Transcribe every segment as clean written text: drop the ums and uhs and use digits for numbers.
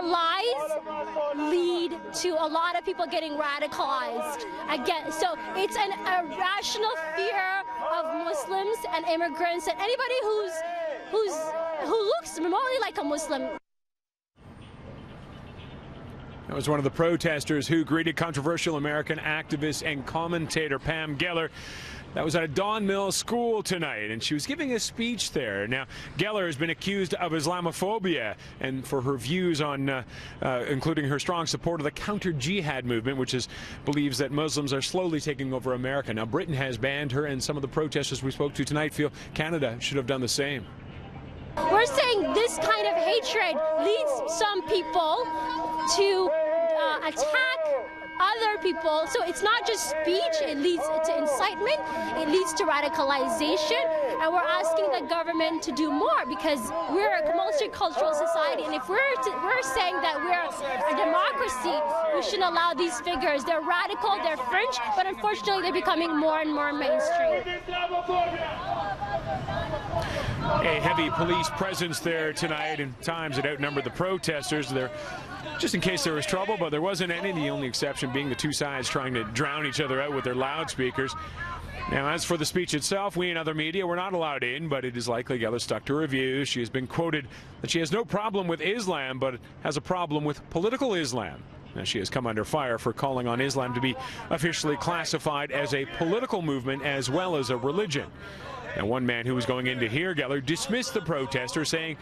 their lies lead to a lot of people getting radicalized. Again, so it's an irrational fear of Muslims and immigrants and anybody who looks remotely like a Muslim. That was one of the protesters who greeted controversial American activist and commentator Pam Geller. That was at a Don Mills school tonight, and she was giving a speech there. Now, Geller has been accused of Islamophobia and for her views on, including her strong support of the counter-jihad movement, which believes that Muslims are slowly taking over America. Now, Britain has banned her, and some of the protesters we spoke to tonight feel Canada should have done the same. We're saying this kind of hatred leads some people to attack other people. So it's not just speech, it leads to incitement, it leads to radicalization, and we're asking the government to do more because we're a multicultural society, and if we're saying that we're a democracy, we shouldn't allow these figures. They're radical, they're fringe, but unfortunately they're becoming more and more mainstream. A heavy police presence there tonight, and times it outnumbered the protesters there, just in case there was trouble, but there wasn't any. The only exception being the two sides trying to drown each other out with their loudspeakers. Now, as for the speech itself, we and other media were not allowed in, but it is likely Geller stuck to her views. She has been quoted that she has no problem with Islam, but has a problem with political Islam. Now, she has come under fire for calling on Islam to be officially classified as a political movement as well as a religion. And one man who was going in to hear Geller dismissed the protester, saying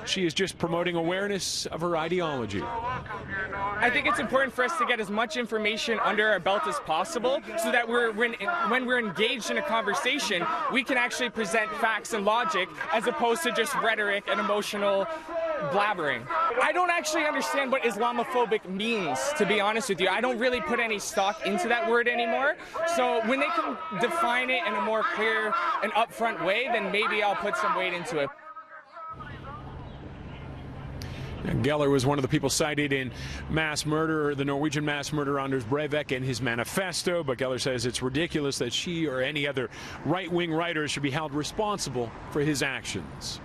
she is just promoting awareness of her ideology. I think it's important for us to get as much information under our belt as possible so that when we're engaged in a conversation, we can actually present facts and logic as opposed to just rhetoric and emotional blabbering. I don't actually understand what Islamophobic means, to be honest with you. I don't really put any stock into that word anymore. So when they can define it in a more clear and upfront way, then maybe I'll put some weight into it. And Geller was one of the people cited in mass murder, the Norwegian mass murder Anders Breivik and his manifesto, but Geller says it's ridiculous that she or any other right-wing writer should be held responsible for his actions.